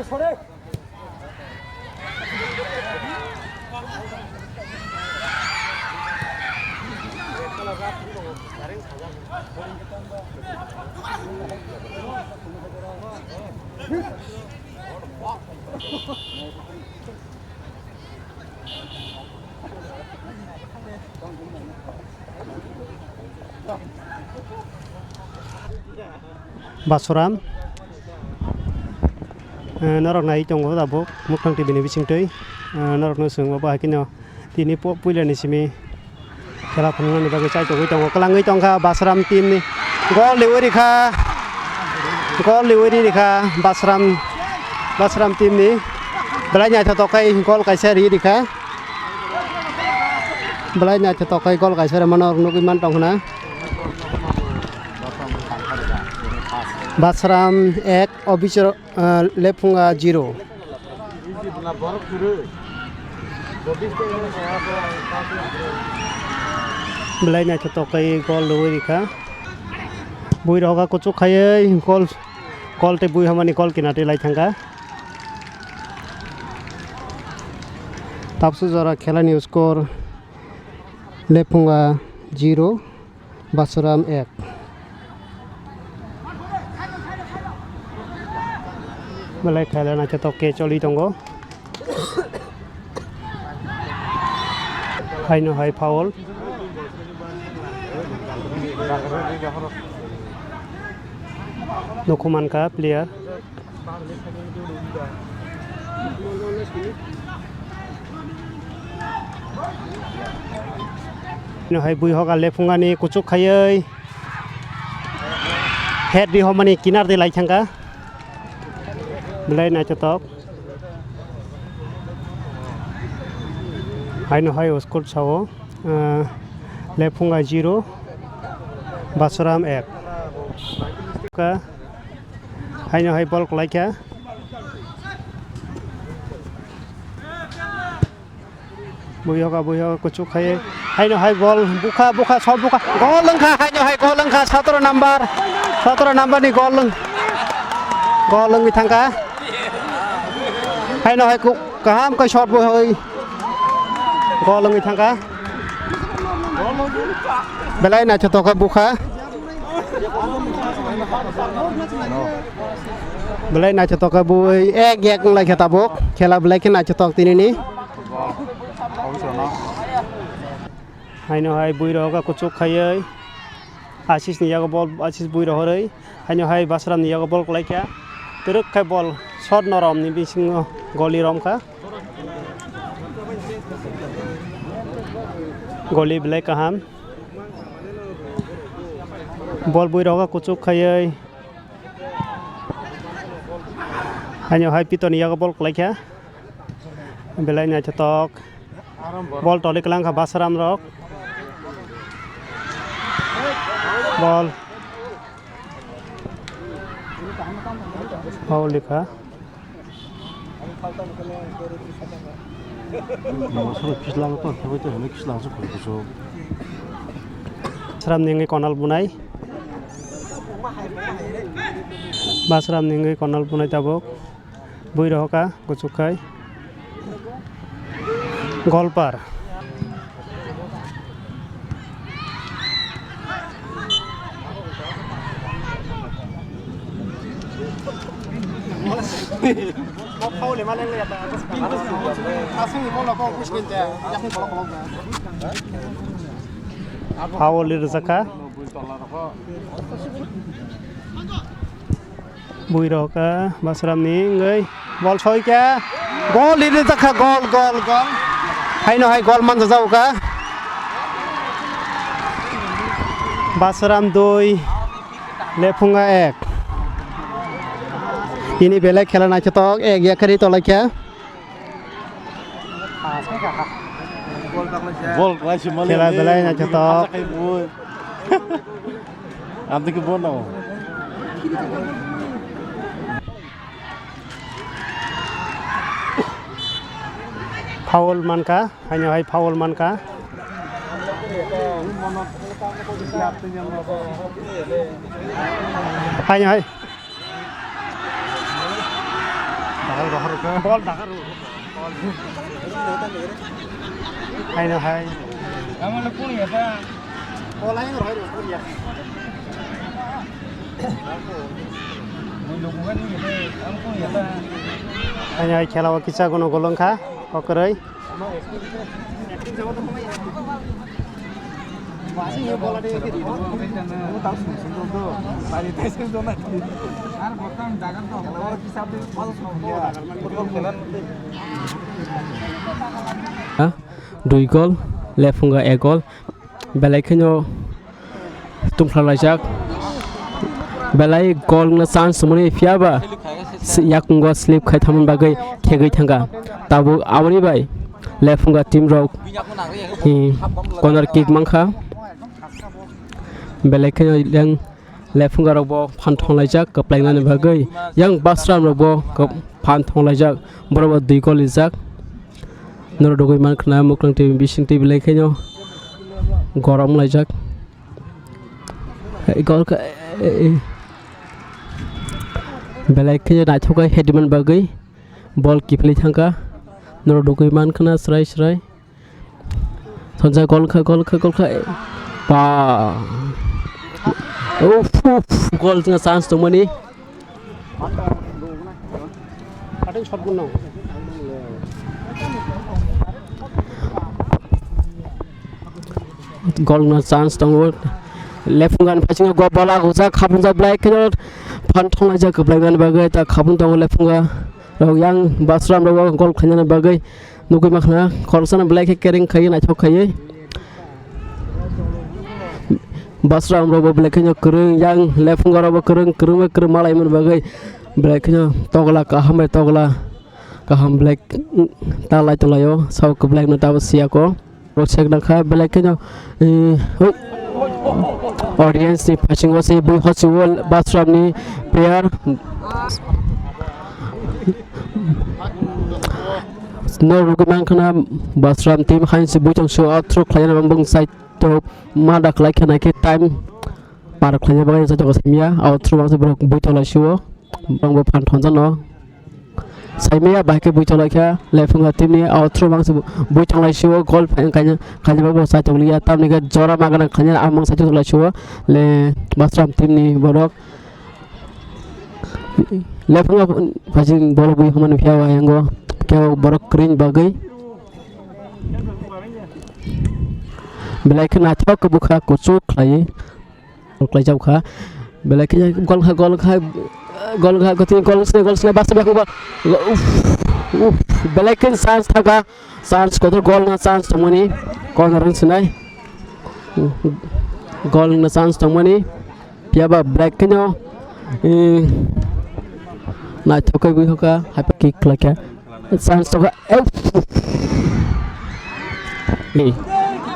Sorry. Basuram norok nai tongo dabo mukhang tv ni bisingtoi norok no sungwa ba kino tini puila ni simi khela phangna ni bagai chai tongo kalangoi tongkha Basuram team ni gol liwari kha Basuram team ni belai nya tokai gol kaisa ri dikha belai nya tokai gol kaisa manor nuki man tongna Basuram 1 Obisar Lepunga 0 belai na tokai gol loi ka bui roga ko chukhaye gol te bui hamani gol kinate lai thanga tapsu jara khela ni score Lepunga 0 Basuram 1 belai khela na toke choli tongo hai no hai foul dokuman ka player no hai bui hoka lepunga ni kuchuk khayei head di homani kinar de lai thanga belai na chatok hai no hai score chao Lepunga 0 Basuram 1 ka hai no hai ball kolai kya buyoga kuchuk hai no hai ball buka shot buka gol lengkha hai no hai gol lengkha 17 number ni gol leng thangka hai no hai ku kaham ka shot bo hoi gol leng thangka belai na chatok buka belai na chatok bui ek lai khata bok khela belai ke na chatok tini ni hai no hai bui roga kuchuk khayei Asis ni yaga ball Asis bui rohorei hai no hai Basuram ni yaga ball kolai kya teruk khai ball shot norom ni bising goli rom ka goli belai kaham ball bui roga kuchuk khayei hai no hai Piton ni yaga ball kolai kya belai na chatok ball tole kalang ka Basuram rok ball foul likha Basuram ningai konal bunai Basuram ningai konal bunai tabok bui roka kuchukai Golpar. Foul Lirzaka. Buiroka Basram Ning ball Soika goal Lirzaka goal hai no hai goal man jauka Basram 2 Lepunga 1 ini belai khela na chatok ek ya khari to lakya bol klasi male khela belai na chatok amte ke bon no foul manka hai no hai foul manka hai no hai ball dakar hai no hai amale puni eta ball hai no hai puni ya hai no hai khela wa kisa gono golongkha kokroi Dui gol Lefunga e gol belai khenyo tumkhlalaijak belai gol na chance moni fiaba yakungwa slip khai thamun bagai khegei thanga tabu awani bai Lefunga team rok corner kick mangkha belai khenyo yang Lefunga rok bo phan thonglajak kaplainani bagai yang Basram rok bo phan thonglajak boroba 2 gol lijak nor dogoi man khna muklang team bising team belai khenyo gorom lajak gol ka belai khenyo na thokai headman bagai ball kipli thangka nor dogoi man khna srai sonja gol kha pa gol tengah chance to mani ada shot gunau gol na chance to left ngan phaching go bola goja khapun ja black keno phan thonga ja kablangan bagai ta khapun tong left nga ro yang Basram ro gol khanya bagai nugui makhna khorsan black kering khai na thok khai Basram ro black kenya kereng yang left nga ro kereng malai man bagai black kenya togla kaham black ta lai to layo sau ka black na ta sia ko ro sek na kha black kenya audience ni phaching wase bui hochiwol Basram ni player no ruguman kana Basram team khain se bui chang show out through khlayana bang side to ma dak like kana ke time par khlayana bang sa to semia out through bang se bui to la show bang bo phan thon jan no saimia ba ke bui to la kha Lefunga team ni out through bang se bui chang la show goal phan kanya bo sa to liya tam ni ga jora ma ga khanya amang sa to la show le Basram team ni borok Lefunga phaching bol bui haman phiawa yango kau borok kering bagai belai kena thok ke bukha kucuk klai jau kha belai ke gol kha goti gol se bas ba belai ken chance thaga chance ko gol na chance tomani corner sinai gol na chance tomani piaba black kenyo na thok bui hoka hyper kick klaka chance to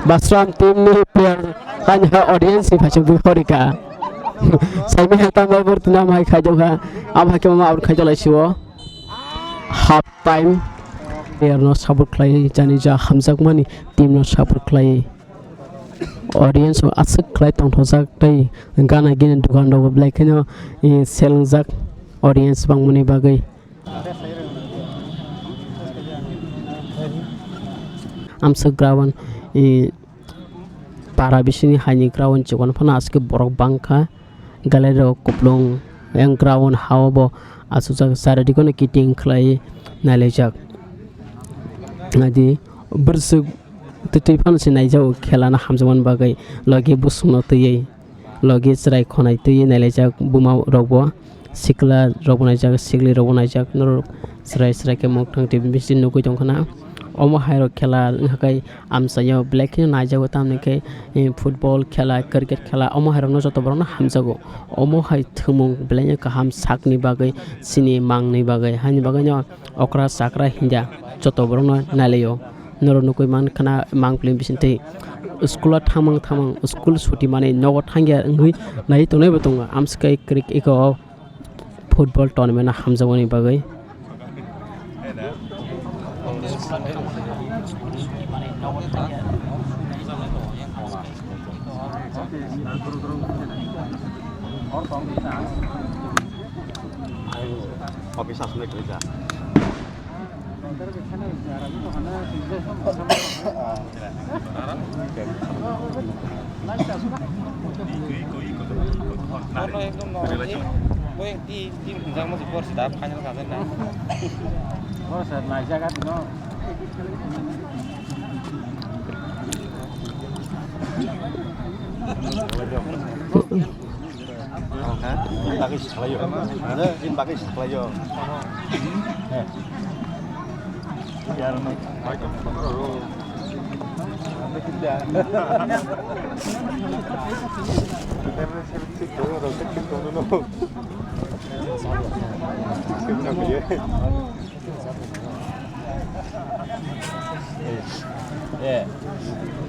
Basram team ni player kan audience phaching bui horika saime hata ba bertina mai khajo ha am hake mama aur khajo laisiwo half time player no support klai jani ja hamjak mani team no support klai audience asuk klai tong thojak tai gana gin dukan do black no seljak audience bang muni bagai amsa ground para bisini haini ground chikon phana aske borok bangkha galero kuplung yang ground hawbo asuja saradi kono kiting khlai nalejak nadi bersug tuti pan sinai jau khelana hamjaman bagai lagi busno tei lagi serai khonai tei nalejak bumau robo sikla robonai jak sikli robonai jak nor serai ke mokthang tei bisin nukui tongkhana omo hairo khela hakai amsayo black na jago tamne ke football khela cricket khela omo hairo no joto borona hamjago omo hai thumung blenya kaham sakni bagai sini mangni bagai hani bagai no okra sakra hinja joto borona naleyo noro nukui man khana mangplim bisinte school thamang school suti mane nogo thangya ngui nai tonai batonga amskai cricket iko football tournament hamjawani bagai Pakai saklayo. Ada in pakai saklayo. Biar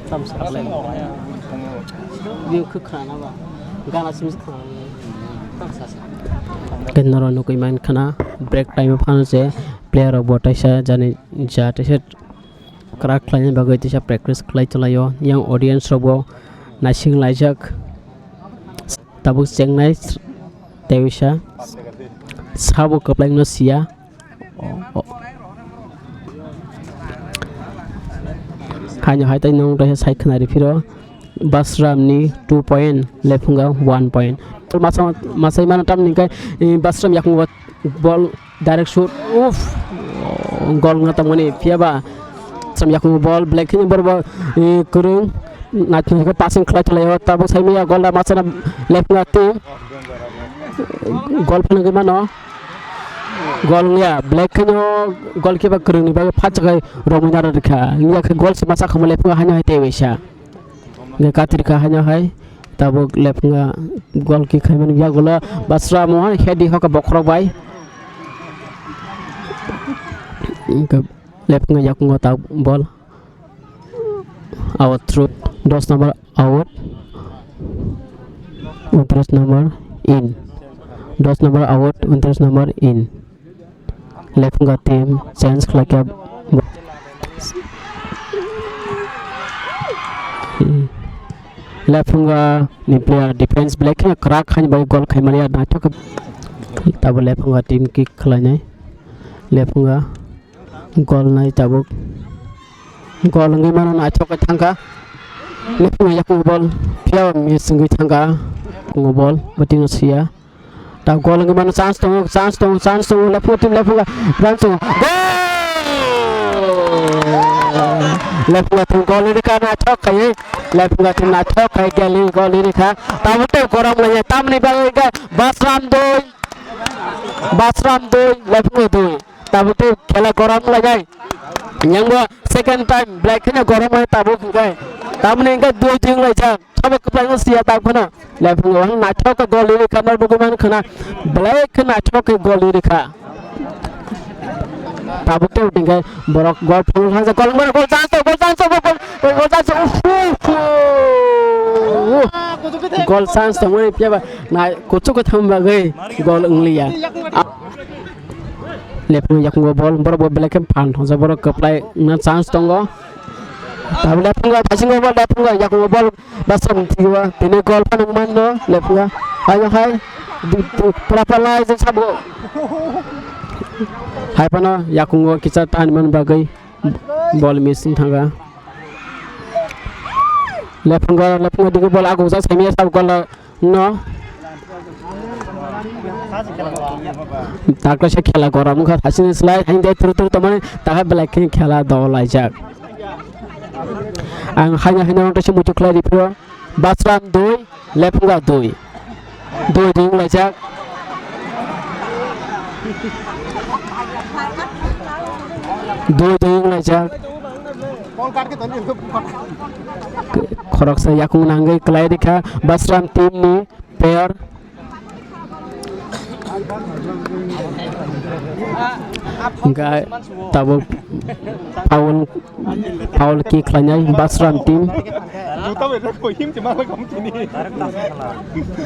tam saklai dia kekhana ba gana sim kenaro nukui main khana break time phana je player botaisa jani jataise krak khlai bagai tisa practice khlai chalayo yang audience robo nasing laijak tabu chengnai tewisa sabo kaplai no sia hanya hai tai nong dai sai khna ri phiro basram ni 2 point lefunga 1 point masai mana tam ni kai basram yakung ball direct shoot gol ngata moni fiaba sam yakung ball black ni berba kurung natni ka passing khlai thlayo tabu sai mi gol da masana lefunga tu gol phana ke mano gol ya black no gol ke ba kurung ni ba phach kai romina rakha ya ke gol se masa khamale pu hanya hai tewisa ge katir ka hanya hai tabo lefunga gol ki khaiman ya gola basra mo hedi hoka bokhro bai ke lefunga yakung ta ball out through 10 number out 19 number in 10 number out 19 number in lefunga team chance khlaka lefunga ni player defense black na krak khan bai gol khai maria na chok tabo lefunga team kick khlai lefunga gol nai tabo gol ngai mana na chok thangka lefunga yakung ball pia mi singui thangka ngobol bating sia ta gol ngai mana chance tong lefunga team lefunga run to lefunga team gol ni kana chok khai lefunga team na chok khai gali gol ni kha tamote koram lanya tamni bagai ga basram doi lefunga doi tamote khela koram lagai nyangwa second time black na koram hai tabo kai tamni ga doi jing lai cha chabe kaplang sia ta khana lefunga na chok gol ni kana dokumen khana black na chok gol ni kha tabote tinggal borok gol pun hanya gol chance gol chance tong pia ba na kuchu ko tham bagai gol unglia lepung yak ngo bol bor black em phan hoja bor kaplai na chance tongo tab lepung ga passing bol lepung ga yak ngo bol basam tiwa tine gol pan man no lepung ga ayo hai prapalai je sabo hai pana yakung ngo kicha tan man bagai bol missing thanga lepunga di bol aku sa semia sab gol no takla se khela goram kha hasin slide hinde tur tamane taha black khela dawlai jak ang hanya nonte se mutu khla dipro basram 2 lepunga 2 ding lai jak ding lai jak khorok sa yakung nangai klai dikha basram team ni pair enggak tahu Paul ki klanyai basram team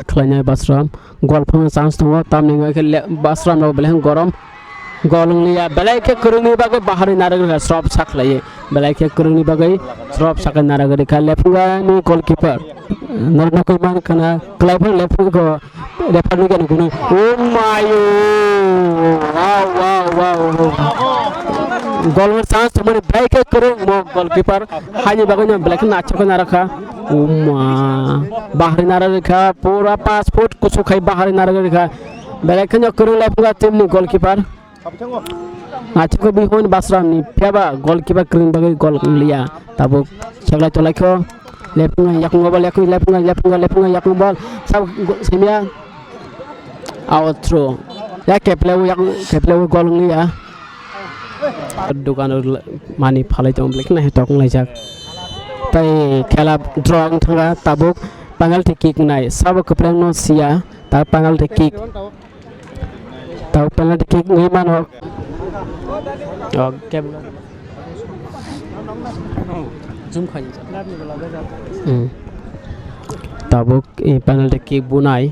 klanyai basram gol phang chance tho tam ni ngai basram no beleng gorom golung liya belai ke kurungi bagai bahari naraga srop saklai belai ke kurungi bagai srop sakai naraga dikha lepunga ni goalkeeper narna koi man kana klaiber lepunga ko refer ni kan gunu oh my wow gol mer chance tumane belai ke kurung mo goalkeeper hani bagai no belai na achko naraka oh ma bahari naraga dikha pura 5 foot kuchu khai bahari naraga dikha belai ke no kurung lepunga team ni goalkeeper Acik bihon basram ni piaba goalkeeper kering bagai gol liya tabu chagla tolai ko lepunga yakung bol lepunga yakung bol sab semia out throw ya keplewu gol liya dukan mani phalai tom blek na tok lai jak tai khela drawing thanga tabuk penalty kick nai sab kepreng no sia ta penalty kick tahu penalty kick gimana oke zoom khaji tabuk penalty kick bunai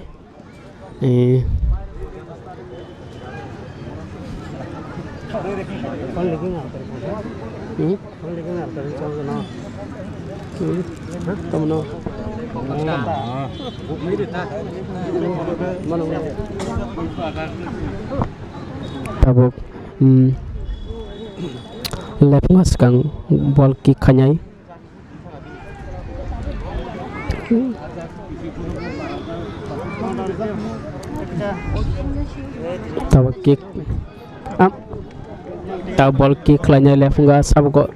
tabuk lepunga sekang bol kick khanyai tabuk kick up tab bol kick khanyai lepunga sab go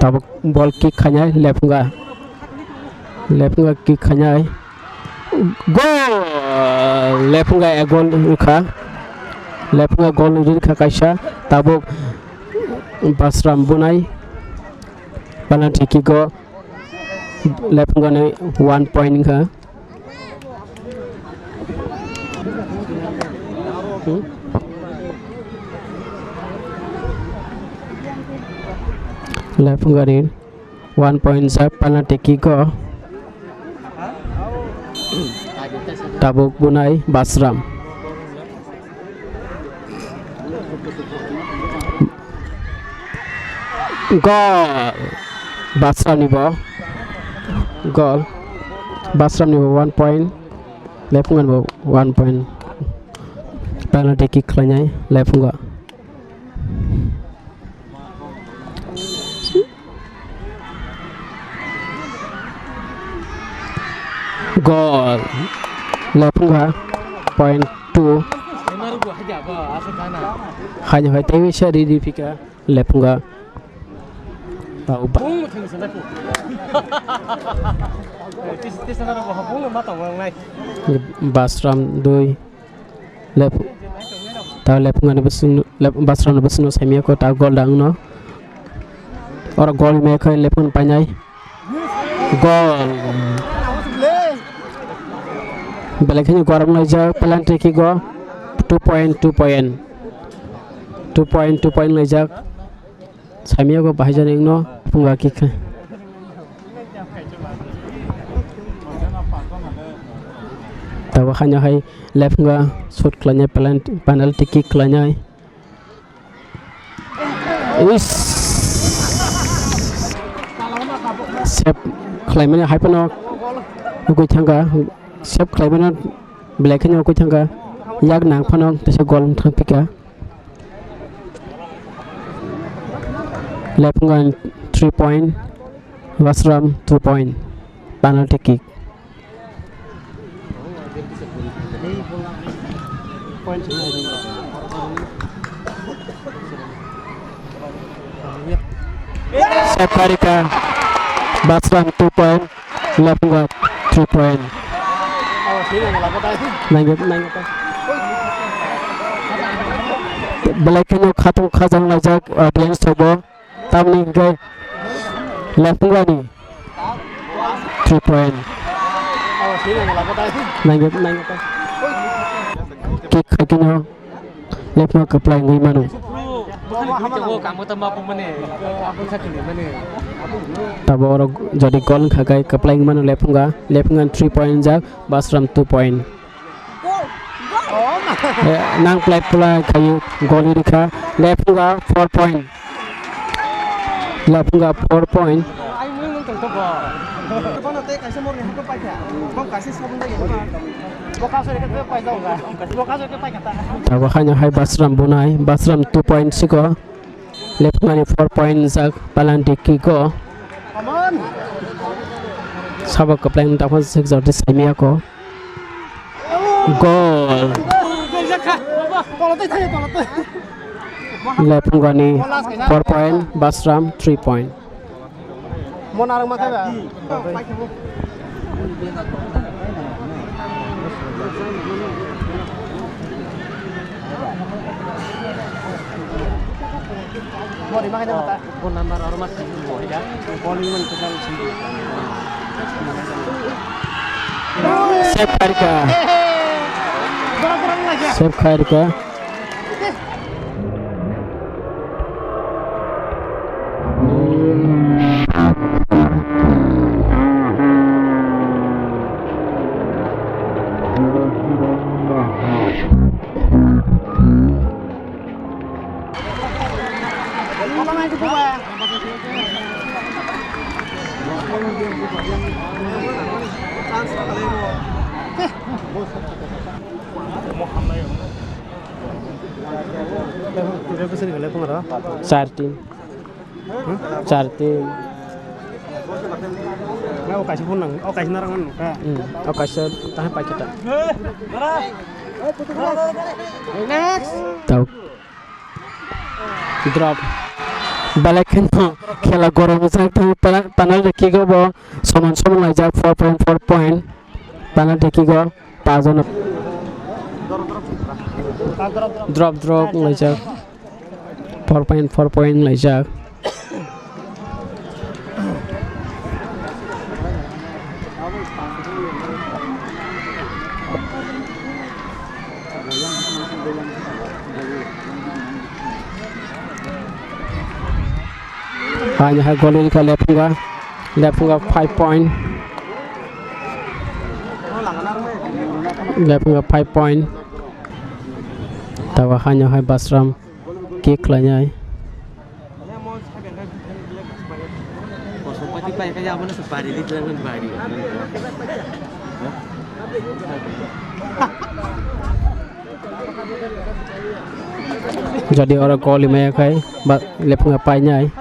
tabuk bol kick khanyai lepunga kick khanyai gol lepunga gol rikha kaisa tabuk basram bunai penalty kick go lepunga ne 1 point kha lepunga ne 1 point sa penalty kick go tabuk bunai basram gol basram ni bo gol basram ni bo 1 point lepungan bo 1 point penalty kick klanyai lepunga gol lepunga point 2 hanya hai tewi shari di fika lepunga tahu ba basram 2 lepunga ne basram ne besno semia ko ta gol dang no ora gol me ko lepun panyai gol belakangnya goram aja penalty kick go 2 point aja samia go bahajan ingno punga kick tahu hanya hai left nga shot klanya penalty kick klanya is sep klaiman hai pano ko thanga sep klaiman belakangnya ko thanga yak nang phanong tesa gol thang pika Lepungan 3 point, Basram 2 point. Penalty kick. Save Karika, Basram 2 point, Lepungan 3 point. Belakangnya khajang lajak audience coba tamni ke Lepungan ni 3 point. Kick kakinya Lepungan ke play ngai manu. Tabo orang jadi gol kagai ke play manu Lepungan 3 point jak Basram 2 point. Nang play pula kayu gol dikha Lepungan 4 point. Lepungan 4 point. Hanya hai Basram bunai Basram 2 point siko Lepungan 4 point jak penalty kick ko sabak keplang dapat sekejap di Saimia ko gol Lepungan 4 point Basram 3 point. Save Karika. Save Karika. चार team Okasi punang, okasi narangan ka. Okasi tahan pak kita. Next. Tahu. Drop. Balakan khela gorom sak tu panel dekhi go bo soman aja 4.4 point. Panel dekhi go 5 jon. Drop lajak 4.4 point lajak. Hanya hai gol ini Lepungan 5 point. Lepungan 5 point. Tawa hanya hai Basram kick lanyai. Jadi orang gol lima kai Lepungan panyai.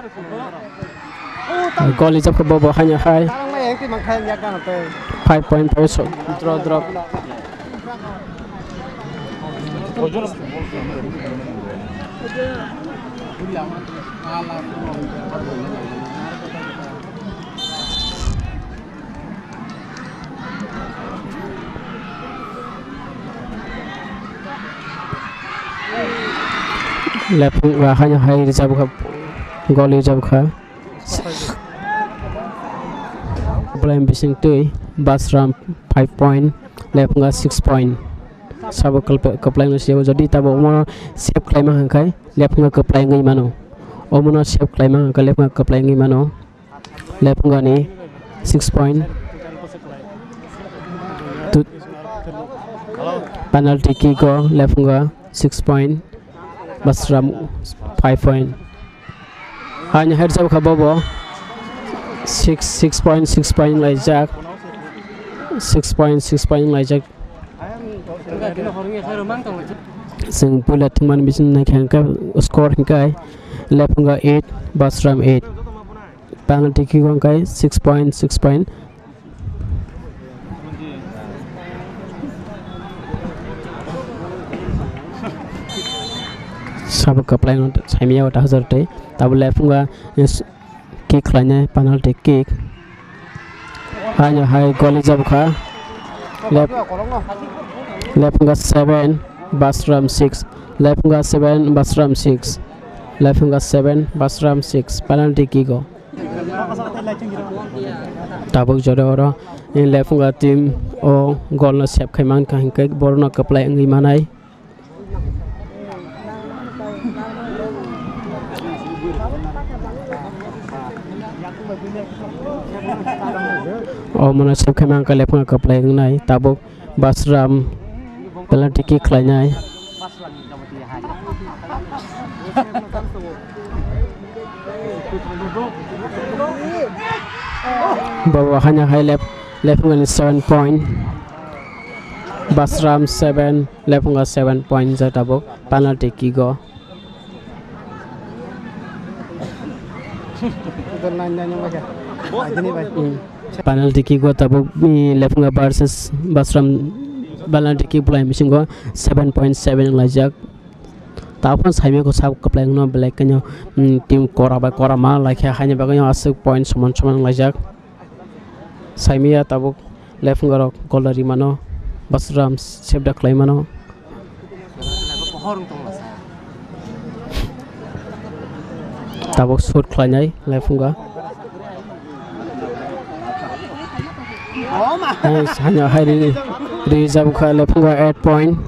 Gol ijab ke bawah hanya hai 5 point also drop. Lepungan hanya hai ijab ke gol ijab ke Blame bising tu Basram 5 point Lepungan 6 point. Sabuk keplang siapa jadi tabu umur siap klaim angkai Lepungan keplang ngai mano. Umur siap klaim angkai Lepungan keplang ngai mano. Lepungan ni 6 point. Tu penalty kick go Lepungan 6 point. Basram 5 point. Hanya heads up kabobo 6 point lajak 6 point lajak sing pula teman bisin nak hangka score hangkai Lepunga 8 Basram 8 penalty kick on kai 6 point Sabuk apply on Samia what hazard day tab Lepunga is kick line penalty kick hanya high goal jabka Lepunga 7 Basram 6 Lepunga 7 Basram 6 Lepunga 7 Basram 6 penalty kick tabuk jore oro in Lepunga team o goal na sep khaiman ka hingkai borna kaplai ngi manai o mana sep khaiman ka Lepunga kaplai ngai tabuk Basram penalty kick khlainyai bawa hanya high Lepunga 7 point Basram 7 Lepunga 7 point tabuk penalty kick go penalty kick go tabuk Lepunga versus Basram penalty kick play missing go 7.7 lajak tapon saime ko sab kaplai no black kanyo team kora ma like hanya baganyo asuk point saman lajak saimia tabuk Lepunga rok golari mano Basram sebda klai mano tabuk shoot khlainyai Lepunga hanya hari reserve kha Lepunga 8 point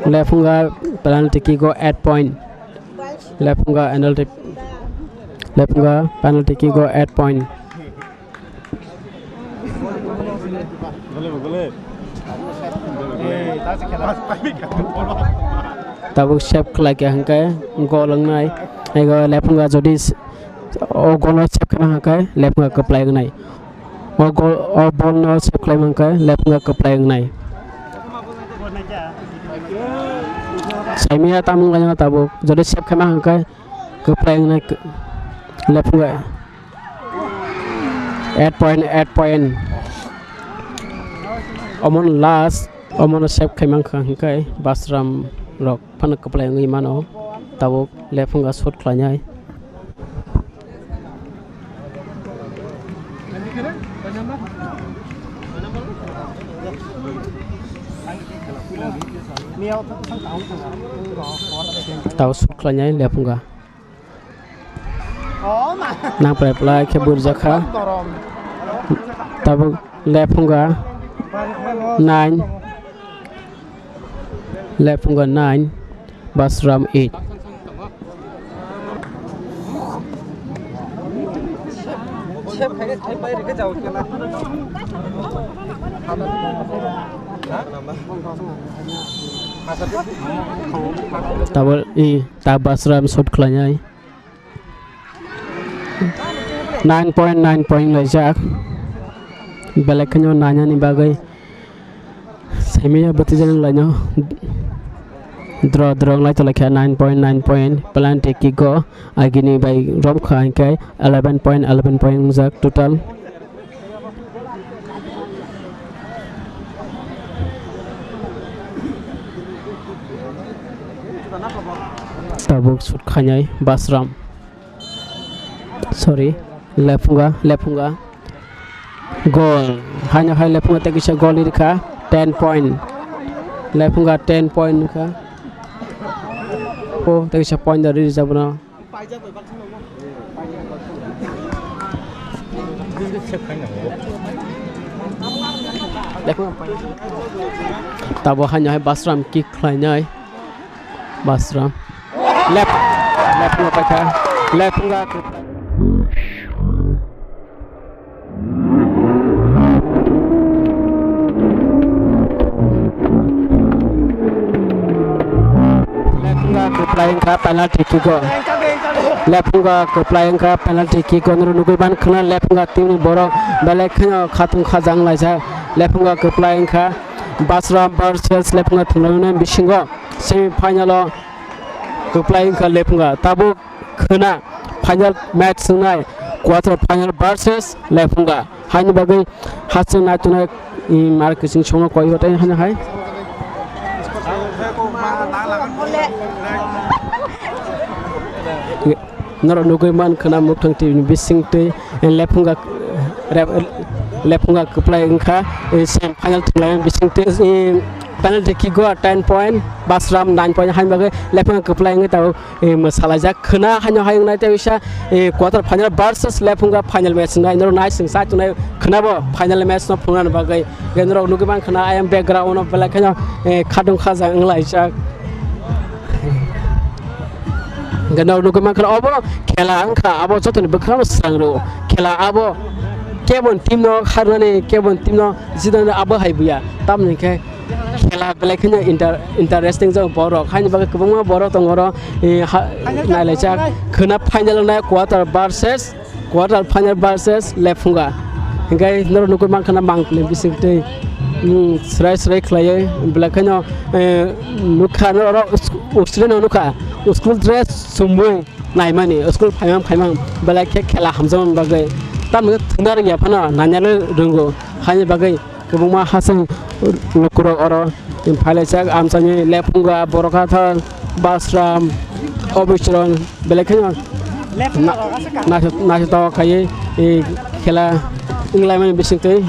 Lepunga penalty kick go 8 point Lepunga penalty kick go 8 point tabuk sep khlai ke hangkai goal ngai ai go Lepunga jodi o goal sep khana hangkai Lepunga kaplai ngai o goal o ball no sep khlai hangkai Lepunga kaplai ngai Saimia tamung kanya tabuk jadi sep khama hangkai kaplai ngai Lepunga 8 point omon last omon sep khama hangkai Basram rok pan kaplai ngai mano tabuk Lepunga shot khlainyai tahu suklanya Lepunga nang play kebur jakha tabuk Lepunga 9 Basram 8 tabul Basram shot khlainyai 9 point lajak belak kanyo nanya ni bagai semia betijan lanyo draw lai to lakha 9 point penalty kick go agini by rom khan kai 11 point jak total tabuk shot khanyai Basram sorry Lepunga goal hanya hai Lepunga te kisha goal irkha 10 point Lepunga 10 point kha o te kisha point dari jabna tabo hanya hai Basram kick khlainyai Basram Lepunga pakha Lepunga playing ka penalty kick go Lepunga playing ka penalty kick go nurunugui ban khana Lepunga team borok belek khana khatung khajang laisa Lepunga playing ka Basram versus Lepunga thunglana bisingo semi final keplay ka lepunga tabuk khana final match sungai quarter final versus lepunga haini bagai hasan natuna mar kising chongna koi hotai hana hai nor nugui man khana muktang ti bising te lepunga lepunga keplay engka sem final tunai bising te penalty kick go 10 point basram 9 point hain bagai lepunga keplay ngai tau masalajak khana hanyo hayung nai te bisa quarter final versus lepunga final match ngai nor nai sing sa tunai khana bo final match no phungan bagai genro nugui man khana I am background of like khana khadung khaja nglai cha ganau nugui man khana obo khela angkha abo chotoni bakhram sangro khela abo kebon team no kharane kebon team no jidan abo haibuya tamni ke khela belaknya interesting jang borok haini bagai kubungma borok tongoro nailachak khana final na quarter final versus lepunga hingai nor nugui man khana mangple bisingte srai khlai belaknya nukha no australia nukha school dress sumui naimani school phaimang belakhe khela hamjam bagai tamni thundar ya phana nanyale rungo haini bagai kubungma hasang lukuro oro imphalechak amsani lepunga borokatha basram obishron belaknya na to kai khela inglai man bisingte